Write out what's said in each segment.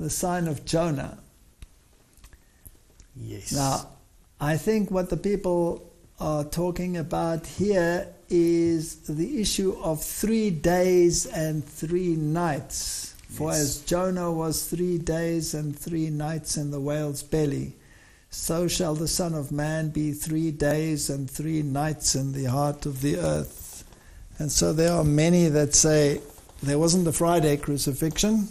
the sign of Jonah. Yes. Now, I think what the people are talking about here is the issue of 3 days and 3 nights. For as Jonah was 3 days and 3 nights in the whale's belly, so shall the Son of Man be 3 days and 3 nights in the heart of the earth. And so there are many that say there wasn't a Friday crucifixion,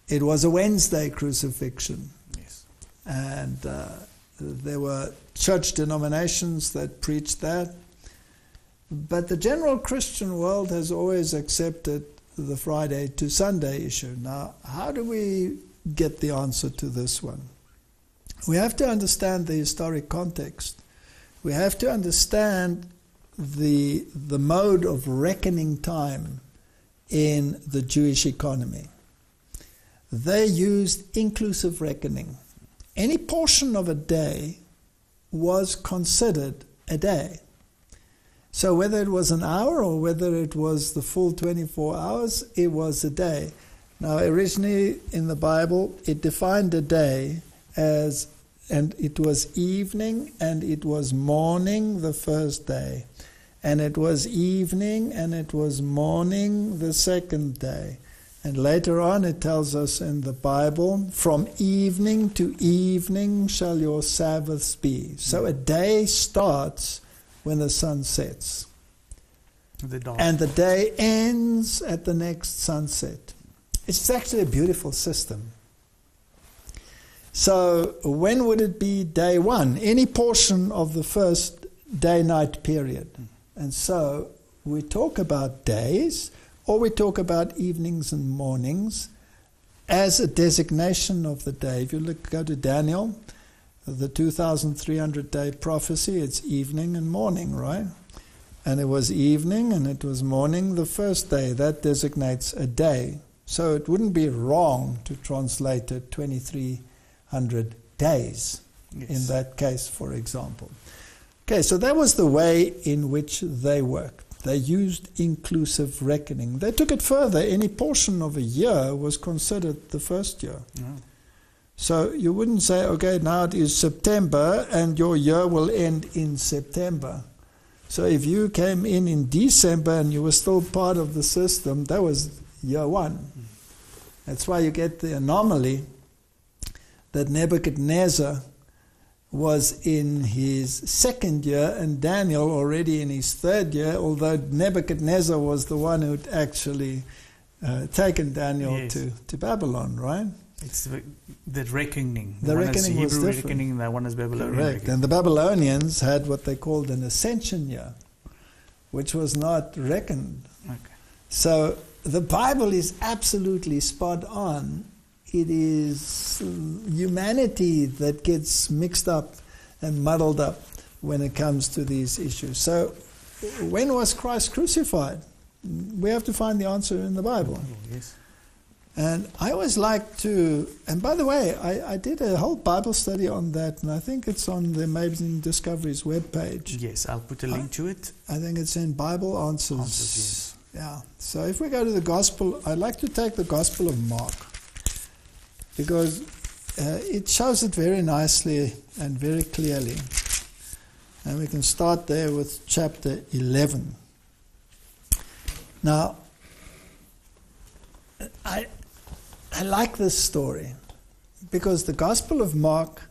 it was a Wednesday crucifixion. Yes. And there were church denominations that preached that. But the general Christian world has always accepted the Friday to Sunday issue. Now, how do we get the answer to this one? We have to understand the historic context. We have to understand the mode of reckoning time in the Jewish economy. They used inclusive reckoning. Any portion of a day was considered a day. So whether it was an hour or whether it was the full 24 hours, it was a day. Now originally in the Bible, it defined a day as, and it was evening and it was morning the first day. And it was evening and it was morning the second day. And later on it tells us in the Bible, from evening to evening shall your Sabbaths be. So a day starts when the sun sets. And the day ends at the next sunset. It's actually a beautiful system. So when would it be day one? Any portion of the first day-night period. And so we talk about days, or we talk about evenings and mornings as a designation of the day. If you go to Daniel, the 2,300-day prophecy, it's evening and morning, right? And it was evening and it was morning the first day. That designates a day. So it wouldn't be wrong to translate it 2,300 days in that case, for example. Okay, so that was the way in which they worked. They used inclusive reckoning. They took it further. Any portion of a year was considered the first year. Yeah. So you wouldn't say, okay, now it is September and your year will end in September. So if you came in December and you were still part of the system, that was year one. That's why you get the anomaly that Nebuchadnezzar was in his second year and Daniel already in his third year, although Nebuchadnezzar was the one who'd actually taken Daniel to Babylon, right? It's the reckoning. The reckoning was Hebrew different. reckoning, that one is Babylonian. Correct. Reckoning. And the Babylonians had what they called an ascension year, which was not reckoned. Okay. So the Bible is absolutely spot on. It is humanity that gets mixed up and muddled up when it comes to these issues. So when was Christ crucified? We have to find the answer in the Bible. Yes. And I always like to, and by the way, I did a whole Bible study on that, and I think it's on the Amazing Discoveries webpage. Yes, I'll put a link to it. I think it's in Bible Answers. Yes. Yeah. So if we go to the Gospel, I'd like to take the Gospel of Mark, because it shows it very nicely and very clearly. And we can start there with chapter 11. Now, I like this story because the Gospel of Mark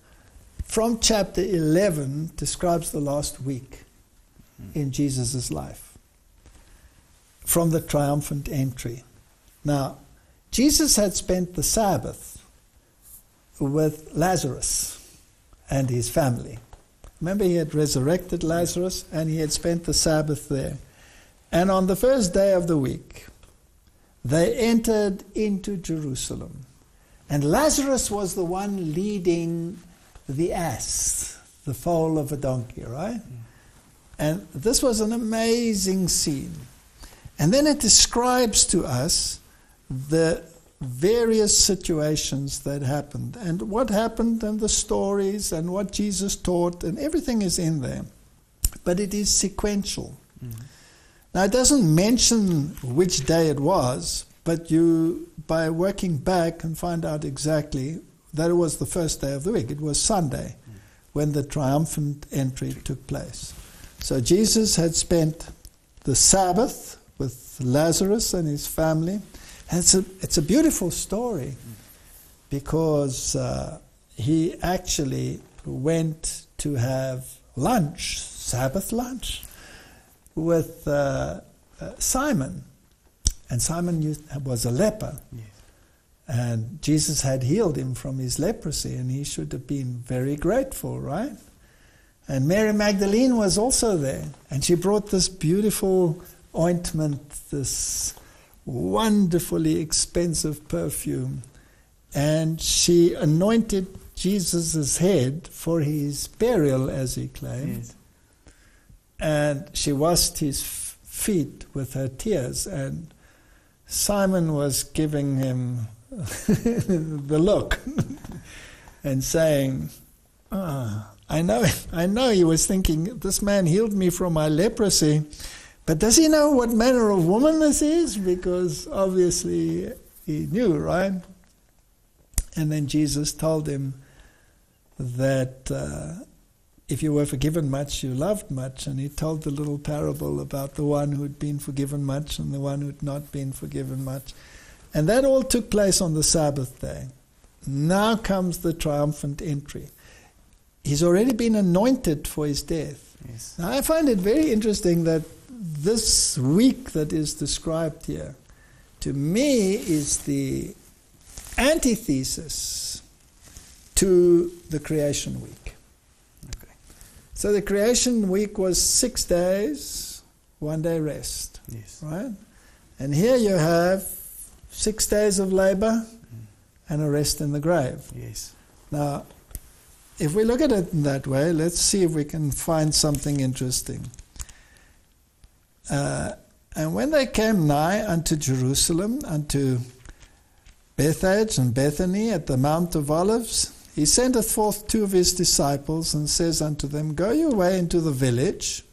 from chapter 11 describes the last week in Jesus' life from the triumphant entry. Now, Jesus had spent the Sabbath with Lazarus and his family. Remember, he had resurrected Lazarus and he had spent the Sabbath there. And on the first day of the week, they entered into Jerusalem. And Lazarus was the one leading the ass, the foal of a donkey, right? And this was an amazing scene. And then it describes to us the various situations that happened and what happened and the stories and what Jesus taught, and everything is in there. But it is sequential. Mm-hmm. Now, it doesn't mention which day it was, but you, by working back, can find out exactly that it was the first day of the week. It was Sunday when the triumphant entry took place. So Jesus had spent the Sabbath with Lazarus and his family. And it's a beautiful story because he actually went to have lunch, Sabbath lunch, with Simon. And Simon was a leper. Yes. And Jesus had healed him from his leprosy, and he should have been very grateful, right? And Mary Magdalene was also there, and she brought this beautiful ointment, this wonderfully expensive perfume, and she anointed Jesus' head for his burial, as he claimed. Yes. And she washed his feet with her tears, and Simon was giving him the look and saying, I know he was thinking, this man healed me from my leprosy, but does he know what manner of woman this is? Because obviously he knew, right? And then Jesus told him that if you were forgiven much, you loved much. And he told the little parable about the one who had been forgiven much and the one who had not been forgiven much. And that all took place on the Sabbath day. Now comes the triumphant entry. He's already been anointed for his death. Yes. Now I find it very interesting that this week that is described here, to me, is the antithesis to the creation week. Okay. So the creation week was 6 days, 1 day rest. Yes. Right? And here you have 6 days of labor and a rest in the grave. Yes. Now, if we look at it in that way, let's see if we can find something interesting. And when they came nigh unto Jerusalem, unto Bethphage and Bethany at the Mount of Olives, he sendeth forth 2 of his disciples, and says unto them, Go your way into the village,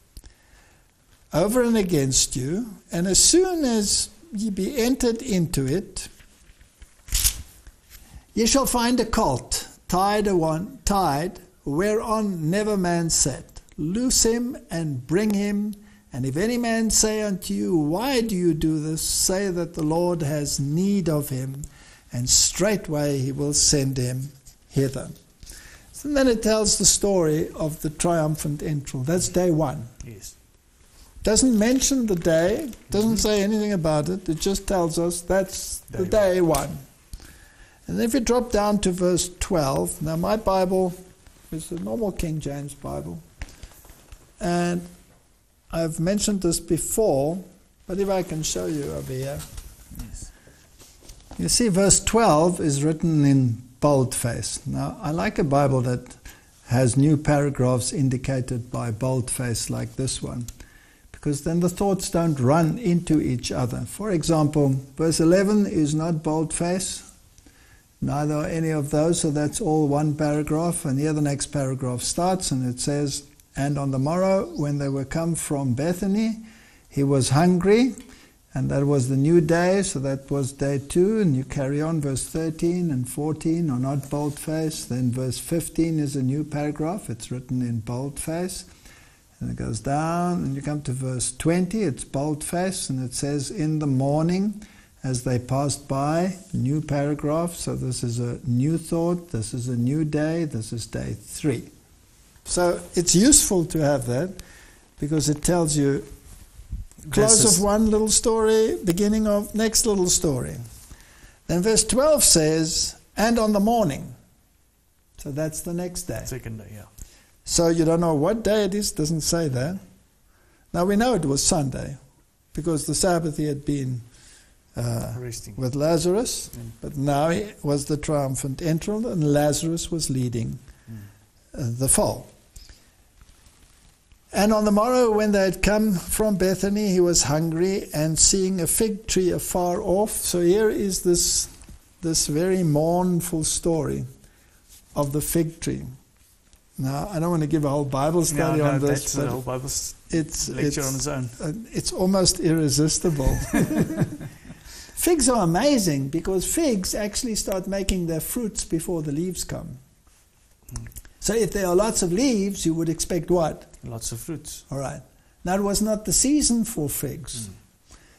over and against you, and as soon as ye be entered into it, ye shall find a colt tied whereon never man sat. Loose him and bring him. And if any man say unto you, Why do you do this? Say that the Lord has need of him, and straightway he will send him hither. And then it tells the story of the triumphant entry. That's day 1. Yes. Doesn't mention the day, doesn't say anything about it. It just tells us that's the day 1. And if you drop down to verse 12, now my Bible is the normal King James Bible, and I've mentioned this before, but if I can show you over here. Yes. You see verse 12 is written in boldface. Now I like a Bible that has new paragraphs indicated by boldface like this one, because then the thoughts don't run into each other. For example, verse 11 is not boldface, neither are any of those, so that's all one paragraph. And here the next paragraph starts, and it says, And on the morrow, when they were come from Bethany, he was hungry, and that was the new day, so that was day 2, and you carry on. Verse 13 and 14 are not boldface. Then verse 15 is a new paragraph, it's written in boldface. And it goes down, and you come to verse 20, it's boldface, and it says, In the morning, as they passed by, new paragraph, so this is a new thought, this is a new day, this is day 3. So it's useful to have that, because it tells you close of one little story, beginning of next little story. Then verse 12 says, and on the morning. So that's the next day. Second day, yeah. So you don't know what day it is, doesn't say that. Now we know it was Sunday, because the Sabbath he had been with Lazarus, but now it was the triumphant entry, and Lazarus was leading the foal. And on the morrow, when they had come from Bethany, he was hungry, and seeing a fig tree afar off. So here is this very mournful story of the fig tree. Now, I don't want to give a whole Bible study on this, but the whole Bible lecture on its own. It's almost irresistible. Figs are amazing because figs actually start making their fruits before the leaves come. So if there are lots of leaves, you would expect what? Lots of fruits. All right. Now it was not the season for figs.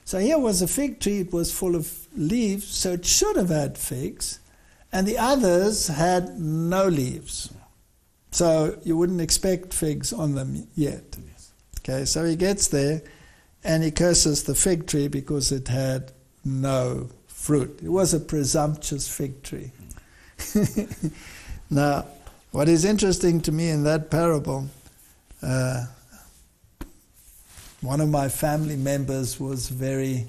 So here was a fig tree, it was full of leaves, so it should have had figs, and the others had no leaves. So you wouldn't expect figs on them yet. Yes. Okay, so he gets there and he curses the fig tree because it had no fruit. It was a presumptuous fig tree. Now, what is interesting to me in that parable, one of my family members was very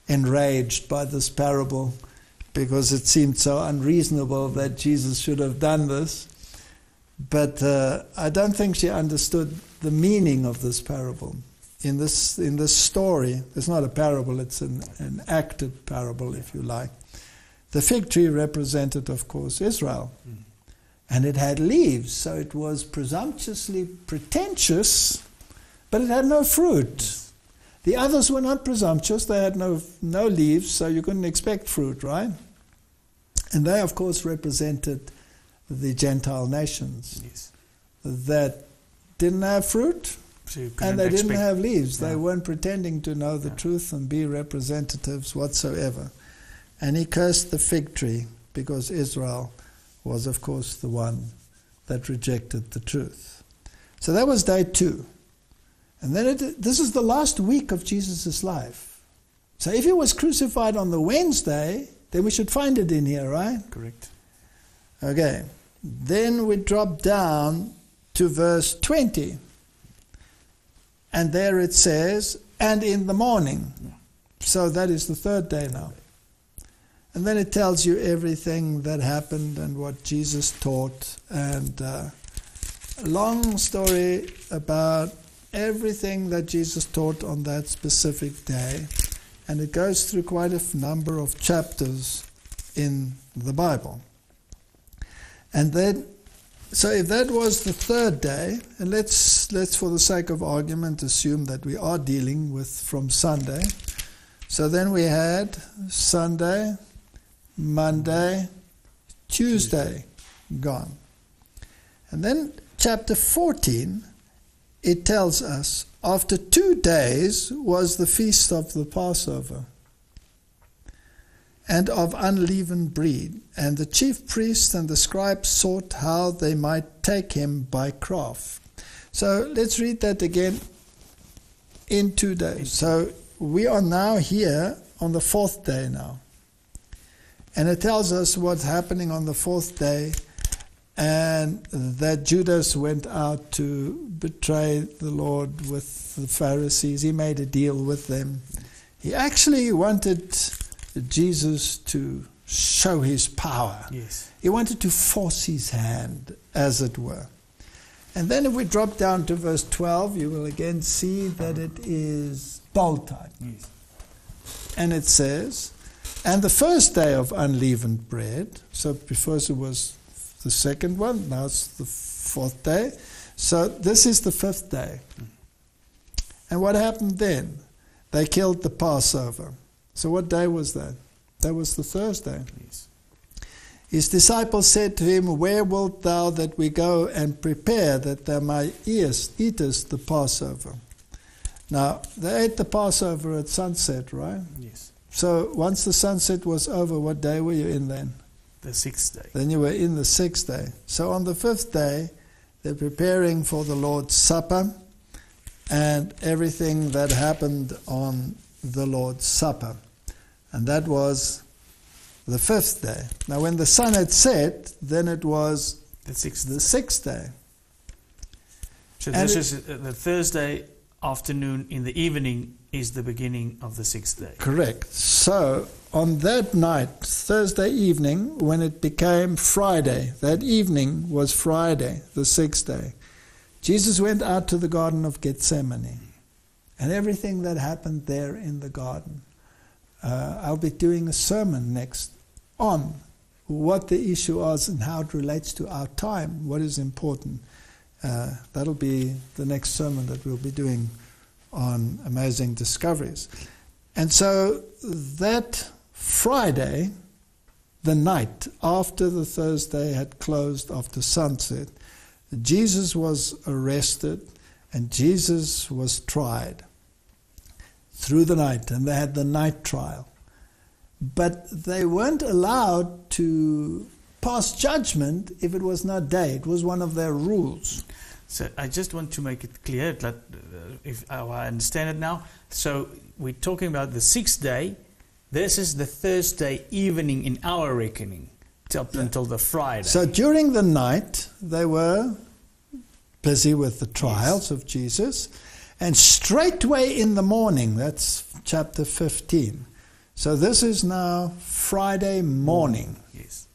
enraged by this parable because it seemed so unreasonable that Jesus should have done this. But I don't think she understood the meaning of this parable. In this story, it's not a parable, it's an acted parable, if you like. The fig tree represented, of course, Israel. And it had leaves, so it was presumptuously pretentious, but it had no fruit. The others were not presumptuous, they had no leaves, so you couldn't expect fruit, right? And they, of course, represented the Gentile nations that didn't have fruit and they didn't have leaves. They weren't pretending to know the truth and be representatives whatsoever. And he cursed the fig tree because Israel was, of course, the one that rejected the truth. So that was day 2. And then this is the last week of Jesus' life. So if he was crucified on the Wednesday, then we should find it in here, right? Correct. Okay. Then we drop down to verse 20. And there it says, and in the morning. So that is the 3rd day now. And then it tells you everything that happened and what Jesus taught. And a long story about everything that Jesus taught on that specific day. And it goes through quite a number of chapters in the Bible. And then, so if that was the 3rd day, and let's for the sake of argument assume that we are dealing with from Sunday. So then we had Sunday, Monday, Tuesday gone. And then chapter 14, it tells us, after 2 days was the feast of the Passover and of unleavened bread. And the chief priests and the scribes sought how they might take him by craft. So let's read that again in 2 days. So we are now here on the 4th day now. And it tells us what's happening on the 4th day, and that Judas went out to betray the Lord with the Pharisees. He made a deal with them. He actually wanted Jesus to show his power. Yes. He wanted to force his hand, as it were. And then if we drop down to verse 12, you will again see that it is bold type. Yes. And it says, and the first day of unleavened bread, so before it was the 2nd one, now it's the 4th day. So this is the 5th day. And what happened then? They killed the Passover. So what day was that? That was the Thursday. Yes. His disciples said to him, where wilt thou that we go and prepare that thou might eatest the Passover? Now, they ate the Passover at sunset, right? Yes. So once the sunset was over, what day were you in then? The 6th day. Then you were in the 6th day. So on the 5th day, they're preparing for the Lord's Supper and everything that happened on the Lord's Supper. And that was the 5th day. Now when the sun had set, then it was The 6th. the 6th day. So And this is the Thursday afternoon in the evening is the beginning of the 6th day. Correct. So on that night, Thursday evening, when it became Friday, that evening was Friday, the 6th day, Jesus went out to the Garden of Gethsemane. And everything that happened there in the garden. I'll be doing a sermon next on what the issue was and how it relates to our time, what is important. That'll be the next sermon that we'll be doing on amazing discoveries. And so that Friday, the night after the Thursday had closed after sunset, Jesus was arrested and Jesus was tried through the night, and they had the night trial. But they weren't allowed to pass judgment if it was not day. It was one of their rules. So I just want to make it clear that if I understand it now. So we're talking about the 6th day. This is the Thursday evening in our reckoning until the Friday. So during the night, they were busy with the trials of Jesus. And straightway in the morning, that's chapter 15. So this is now Friday morning. Yes.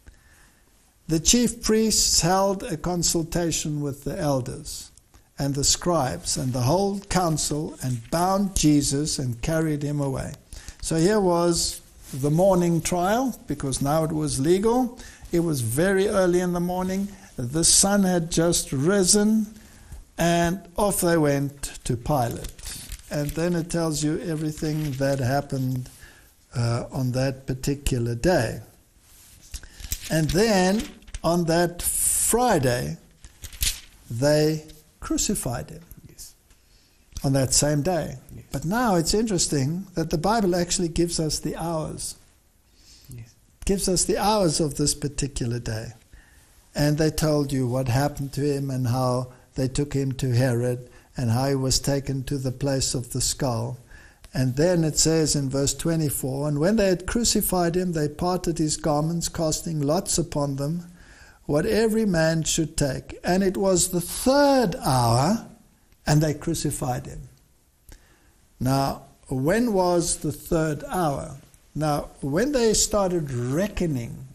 The chief priests held a consultation with the elders and the scribes and the whole council and bound Jesus and carried him away. So here was the morning trial, because now it was legal. It was very early in the morning. The sun had just risen, and off they went to Pilate. And then it tells you everything that happened on that particular day. And then on that Friday, they crucified him. Yes. On that same day. Yes. But now it's interesting that the Bible actually gives us the hours. Yes. Gives us the hours of this particular day. And they told you what happened to him and how they took him to Herod and how he was taken to the place of the skull. And then it says in verse 24, and when they had crucified him, they parted his garments, casting lots upon them, what every man should take. And it was the 3rd hour, and they crucified him. Now, when was the 3rd hour? Now, when they started reckoning,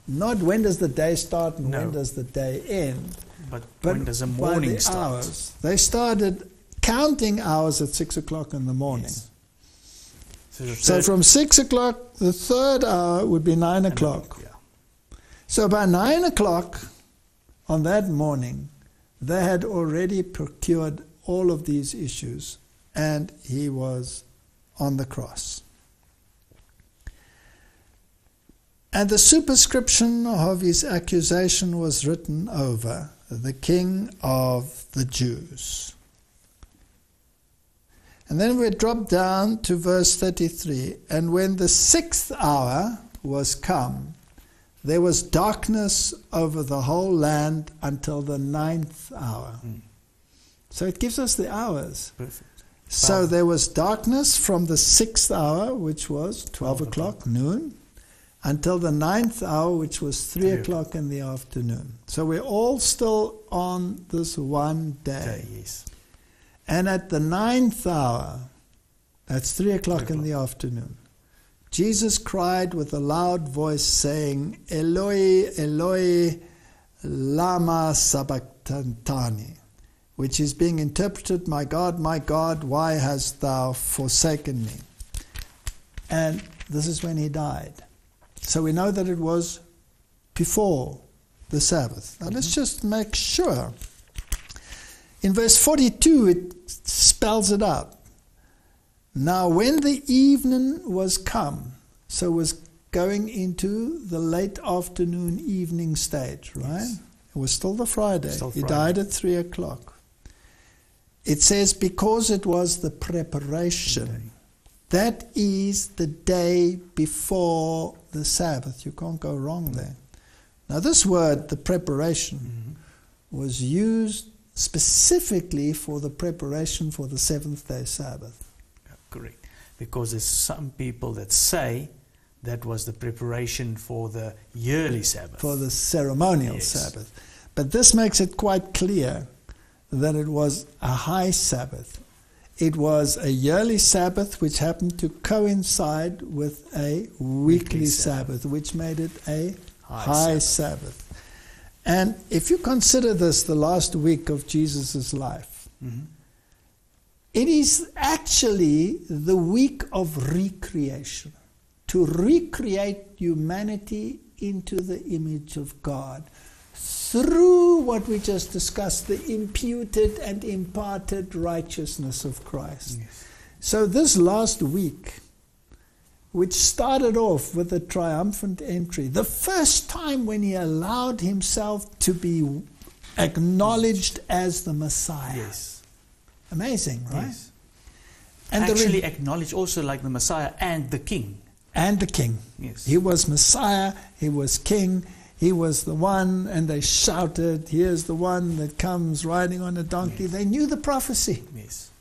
not when does the day start and when does the day end, but when does the morning start? Hours, they started counting hours at 6 o'clock in the morning. Yes. So from 6 o'clock, the 3rd hour would be 9 o'clock. Yeah. So by 9 o'clock on that morning, they had already procured all of these issues, and he was on the cross. And the superscription of his accusation was written over, the King of the Jews. And then we drop down to verse 33. And when the 6th hour was come, there was darkness over the whole land until the 9th hour. So it gives us the hours. Perfect. So there was darkness from the 6th hour, which was 12 o'clock, noon, until the 9th hour, which was 3 o'clock in the afternoon. So we're all still on this one day. Yes. And at the 9th hour, that's 3 o'clock in the afternoon, Jesus cried with a loud voice, saying, Eloi, Eloi, lama sabachthani, which is being interpreted, my God, why hast thou forsaken me? And this is when he died. So we know that it was before the Sabbath. Now let's just make sure. In verse 42, it spells it out. Now when the evening was come, so was going into the late afternoon evening stage, right? Yes. It was still the Friday. He died at 3 o'clock. It says, because it was the preparation. That is the day before the Sabbath. You can't go wrong there. Now this word, the preparation, was used specifically for the preparation for the 7th-day Sabbath. Correct. Because there's some people that say that was the preparation for the yearly Sabbath. For the ceremonial Sabbath. But this makes it quite clear that it was a high Sabbath. It was a yearly Sabbath which happened to coincide with a weekly Sabbath, which made it a high Sabbath. And if you consider this the last week of Jesus' life, it is actually the week of recreation, to recreate humanity into the image of God through what we just discussed, the imputed and imparted righteousness of Christ. Yes. So this last week which started off with a triumphant entry. The first time when he allowed himself to be acknowledged as the Messiah. Yes. Amazing, right? Yes. And actually acknowledged also like the Messiah and the King. And the King. Yes. He was Messiah, he was King, he was the one, and they shouted, here's the one that comes riding on a donkey. Yes. They knew the prophecy. Yes.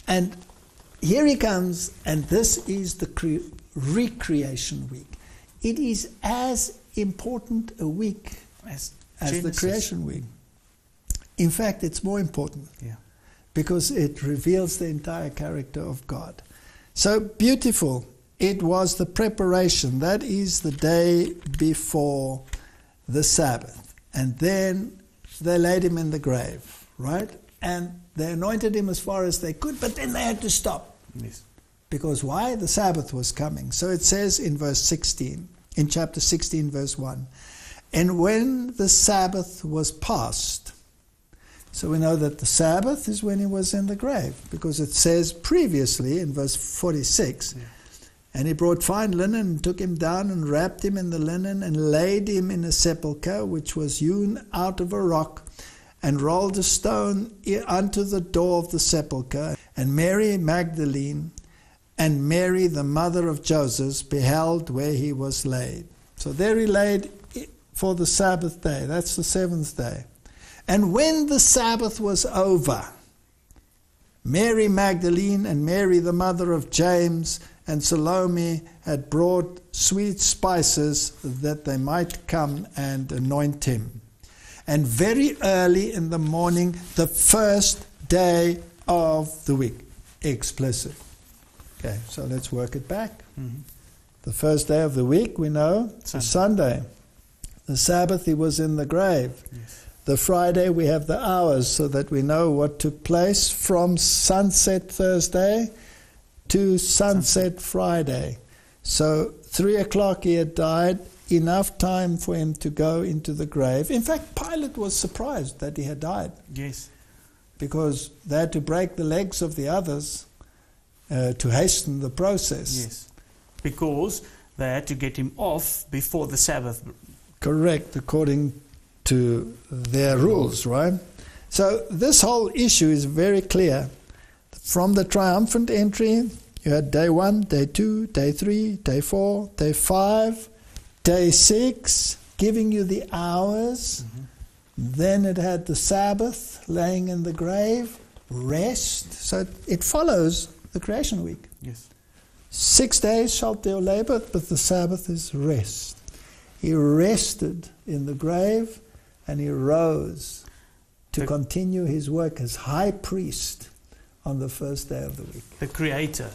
And here he comes, and this is the recreation week. It is as important a week as the creation week. In fact, it's more important. Yeah. Because it reveals the entire character of God. So beautiful. It was the preparation. That is the day before the Sabbath. And then they laid him in the grave, right? And they anointed him as far as they could, but then they had to stop. Yes. Because why? The Sabbath was coming. So it says in verse 16, in chapter 16, verse 1, and when the Sabbath was past. So we know that the Sabbath is when he was in the grave, because it says previously in verse 46, and he brought fine linen and took him down and wrapped him in the linen and laid him in a sepulchre which was hewn out of a rock, and rolled a stone unto the door of the sepulchre. And Mary Magdalene and Mary the mother of Joseph beheld where he was laid. So there he laid for the Sabbath day. That's the seventh day. And when the Sabbath was over, Mary Magdalene and Mary the mother of James and Salome had brought sweet spices that they might come and anoint him. And very early in the morning, the first day of the week. Explicit. Okay, so let's work it back. Mm-hmm. The first day of the week, we know, Sunday. The Sabbath, he was in the grave. Yes. The Friday, we have the hours so that we know what took place from sunset Thursday to sunset Friday. So 3 o'clock he had died, enough time for him to go into the grave. In fact, Pilate was surprised that he had died. Yes. Because they had to break the legs of the others to hasten the process. Yes. Because they had to get him off before the Sabbath. Correct, according to their rules, right? So this whole issue is very clear. From the triumphant entry, you had day 1, day 2, day 3, day 4, day 5, day 6, giving you the hours. Mm-hmm. Then it had the Sabbath, laying in the grave, rest. So it follows the creation week. Yes. 6 days shalt thou labor, but the Sabbath is rest. He rested in the grave, and he rose to continue his work as high priest on the first day of the week. The Creator.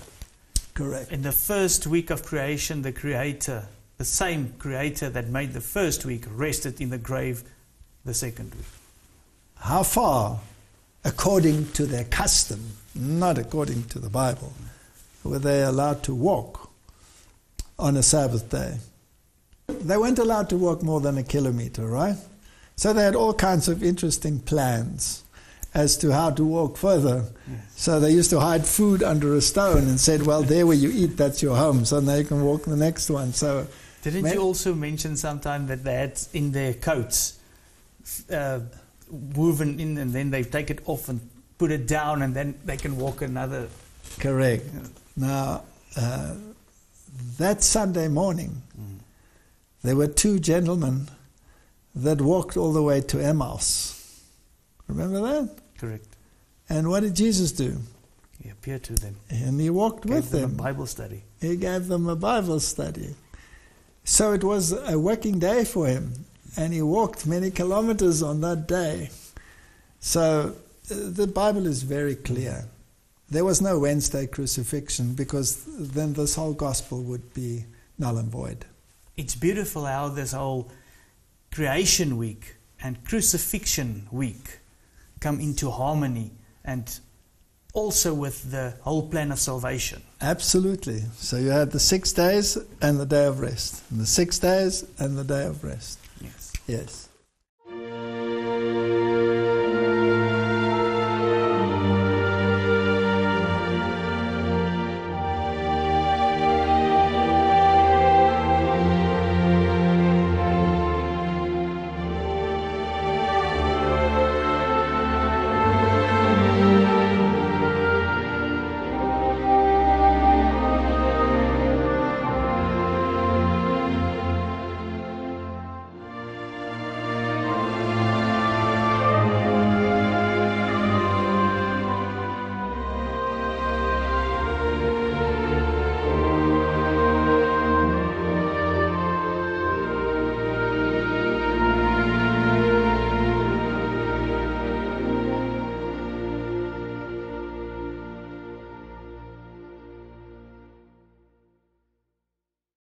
Correct. In the first week of creation, the Creator, the same Creator that made the first week, rested in the grave the second week. How far, according to their custom, not according to the Bible, were they allowed to walk on a Sabbath day? They weren't allowed to walk more than a kilometer, right? So they had all kinds of interesting plans as to how to walk further. Yes. So they used to hide food under a stone and said, well, there where you eat, that's your home, so now you can walk the next one. So, didn't you also mention sometime that they had in their coats woven in, and then they take it off and put it down, and then they can walk another... Correct. Now, that Sunday morning, there were 2 gentlemen that walked all the way to Emmaus. Remember that? Correct. And what did Jesus do? He appeared to them. And he walked with them. A Bible study. He gave them a Bible study. So it was a working day for him. And he walked many kilometers on that day. So the Bible is very clear. There was no Wednesday crucifixion, because then this whole gospel would be null and void. It's beautiful how this whole creation week and crucifixion week come into harmony, and also with the whole plan of salvation. Absolutely. So you had the 6 days and the day of rest. And the 6 days and the day of rest. Yes. Yes.